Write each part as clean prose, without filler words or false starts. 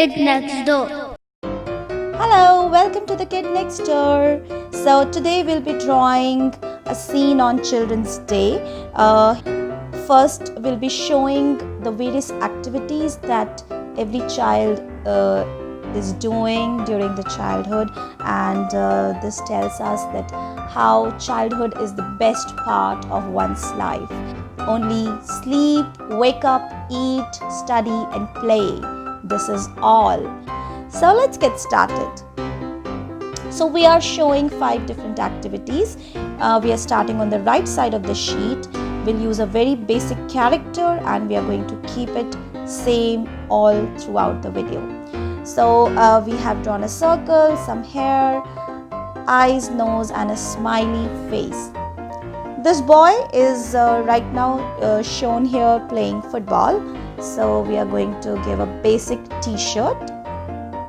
Kid Next Door. Hello, welcome to the Kid Next Door. So today we'll be drawing a scene on Children's Day. First, we'll be showing the various activities that every child is doing during the childhood, and this tells us that how childhood is the best part of one's life. Only sleep, wake up, eat, study and play. This is all. So let's get started. So we are showing 5 different activities. We are starting on the right side of the sheet. We'll use a very basic character and we are going to keep it same all throughout the video. So we have drawn a circle, some hair, eyes, nose and a smiley face. This boy is right now shown here playing football. So we are going to give a basic t-shirt,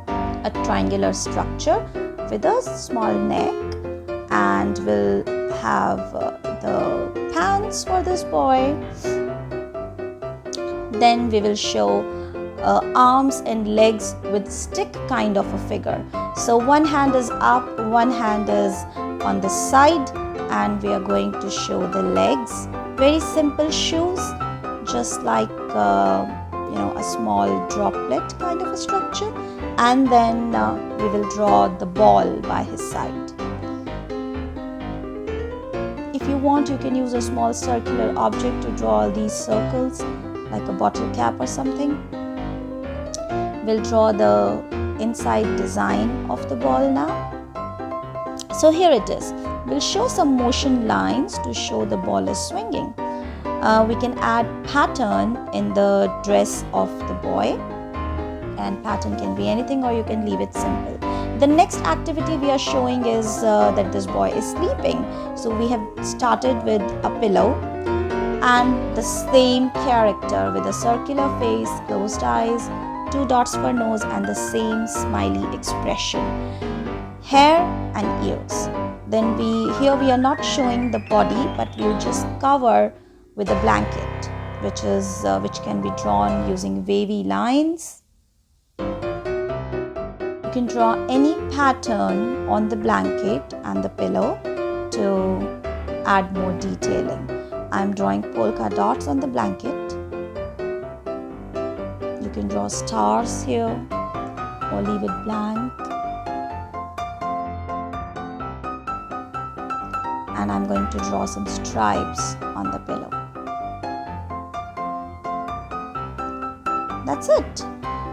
a triangular structure with a small neck, and we'll have the pants for this boy. Then we will show arms and legs with stick kind of a figure. So one hand is up, one hand is on the side, and we are going to show the legs. Very simple shoes, just like a small droplet kind of a structure, and then we will draw the ball by his side. If you want, you can use a small circular object to draw these circles, like a bottle cap or something. We'll draw the inside design of the ball now. So here it is. We'll show some motion lines to show the ball is swinging. We can add pattern in the dress of the boy, and pattern can be anything or you can leave it simple. The next activity we are showing is that this boy is sleeping. So we have started with a pillow and the same character with a circular face, closed eyes, 2 dots for nose and the same smiley expression, hair and ears. Then here we are not showing the body, but we'll just cover with a blanket, which can be drawn using wavy lines. You can draw any pattern on the blanket and the pillow to add more detailing. I'm drawing polka dots on the blanket. You can draw stars here or leave it blank. And I'm going to draw some stripes on the pillow. That's it.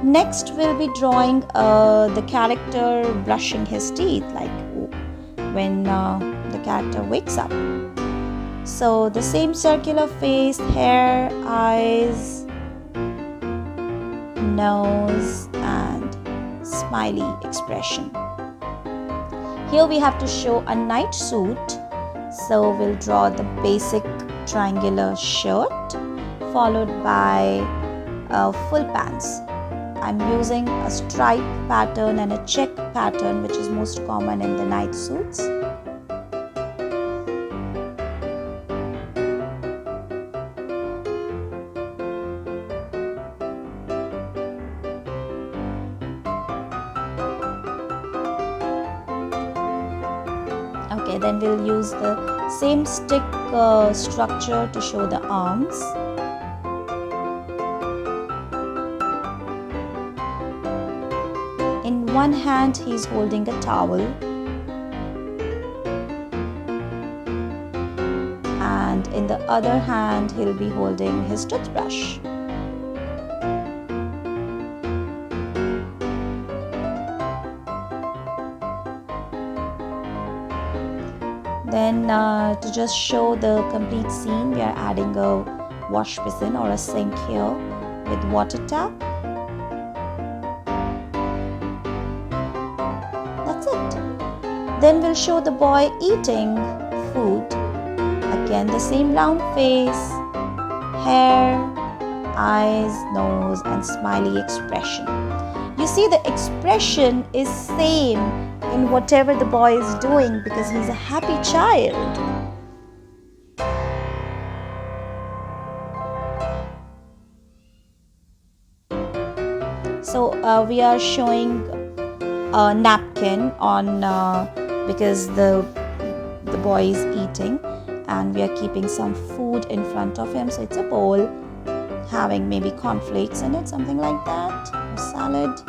Next we'll be drawing the character brushing his teeth, like when the character wakes up. So the same circular face, hair, eyes, nose and smiley expression. Here we have to show a night suit. So we'll draw the basic triangular shirt followed by full pants. I'm using a stripe pattern and a check pattern, which is most common in the night suits. Okay, then we'll use the same stick structure to show the arms. In one hand he's holding a towel and in the other hand he'll be holding his toothbrush. Then to just show the complete scene, we are adding a wash basin or a sink here with water tap. That's it. Then we'll show the boy eating food. Again, the same round face, hair, eyes, nose and smiley expression. You see, the expression is same in whatever the boy is doing because he's a happy child. So we are showing a napkin on because the boy is eating, and we are keeping some food in front of him. So it's a bowl having maybe cornflakes in it, something like that, or salad.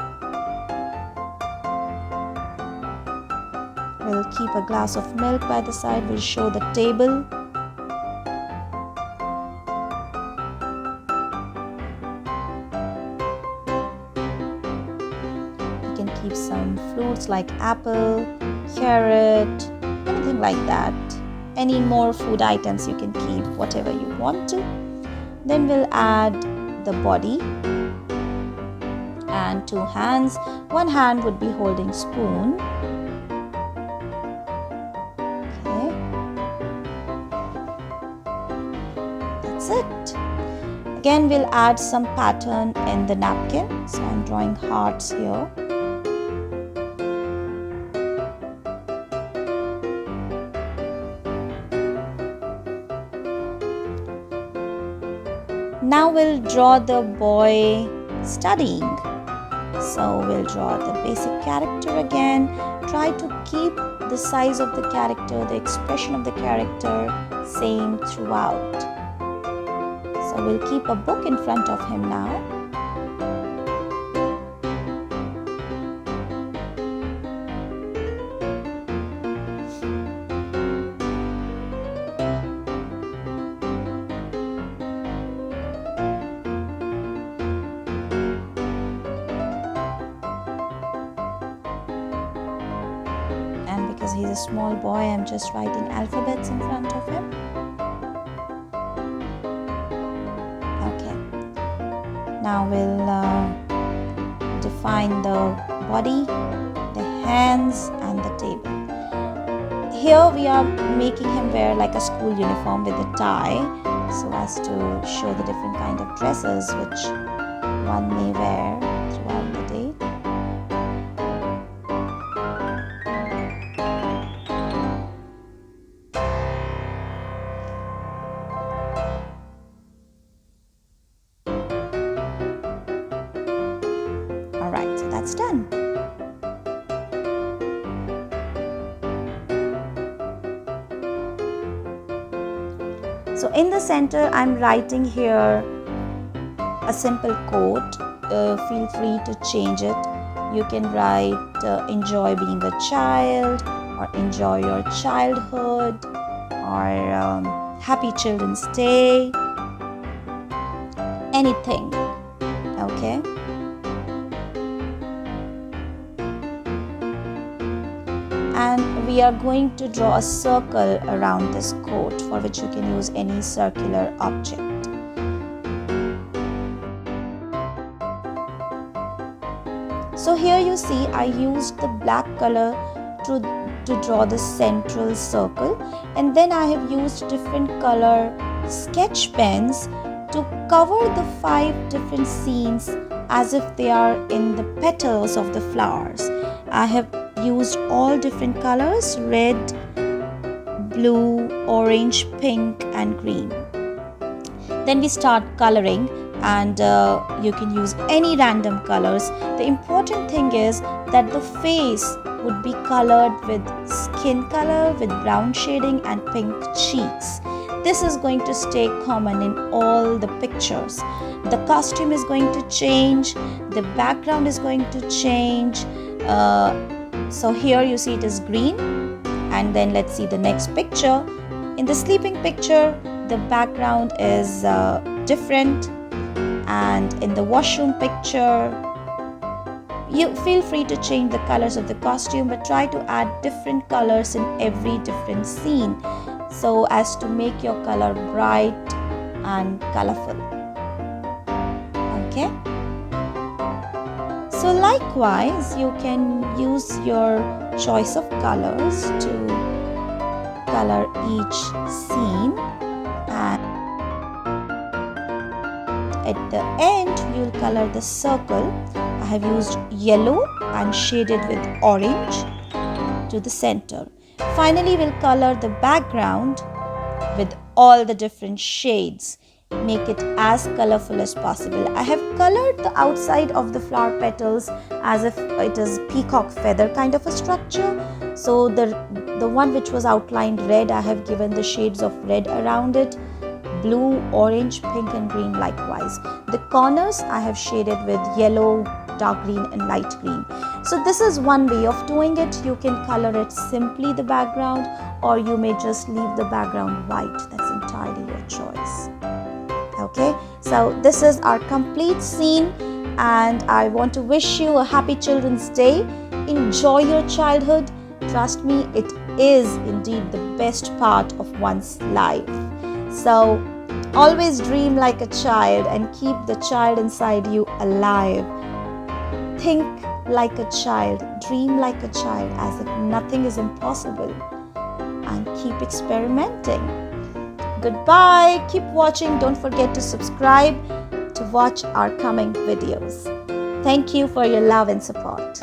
We'll keep a glass of milk by the side. We'll show the table. You can keep some fruits like apple, carrot, anything like that. Any more food items you can keep, whatever you want to. Then we'll add the body and 2 hands. One hand would be holding spoon. Okay, that's it. Again, we'll add some pattern in the napkin. So I'm drawing hearts here. Now we'll draw the boy studying. So we'll draw the basic character again. Try to keep the size of the character, the expression of the character same throughout. So we'll keep a book in front of him now. And because he's a small boy, I'm just writing alphabets in front of him. Okay. Now we'll define the body, the hands, and the table. Here we are making him wear like a school uniform with a tie, so as to show the different kind of dresses which one may wear throughout the day. Alright, so that's done. So in the center, I'm writing here a simple quote. Feel free to change it. You can write enjoy being a child, or enjoy your childhood, or happy Children's Day, anything. Okay. And we are going to draw a circle around this quote, for which you can use any circular object. So here you see I used the black color to draw the central circle, and then I have used different color sketch pens to cover the 5 different scenes as if they are in the petals of the flowers. I have used all different colors: red, blue, orange, pink, and green. Then we start coloring, and you can use any random colors. The important thing is that the face would be colored with skin color, with brown shading and pink cheeks. This is going to stay common in all the pictures. The costume is going to change, the background is going to change. So here you see it is green, and then let's see the next picture. In the sleeping picture, the background is different, and in the washroom picture, you feel free to change the colors of the costume, but try to add different colors in every different scene, so as to make your color bright and colorful. Okay. So likewise, you can use your choice of colors to color each scene, and at the end you'll color the circle. I have used yellow and shaded with orange to the center. Finally, we'll color the background with all the different shades. make it as colorful as possible. I have colored the outside of the flower petals as if it is peacock feather kind of a structure. So the one which was outlined red, I have given the shades of red around it, blue, orange, pink and green likewise. The corners I have shaded with yellow, dark green and light green. So this is one way of doing it. You can color it simply the background, or you may just leave the background white. That's entirely your choice. Okay, so this is our complete scene, and I want to wish you a happy Children's Day. Enjoy your childhood. Trust me, it is indeed the best part of one's life. So always dream like a child and keep the child inside you alive. Think like a child, dream like a child, as if nothing is impossible, and keep experimenting. Goodbye. Keep watching. Don't forget to subscribe to watch our coming videos. Thank you for your love and support.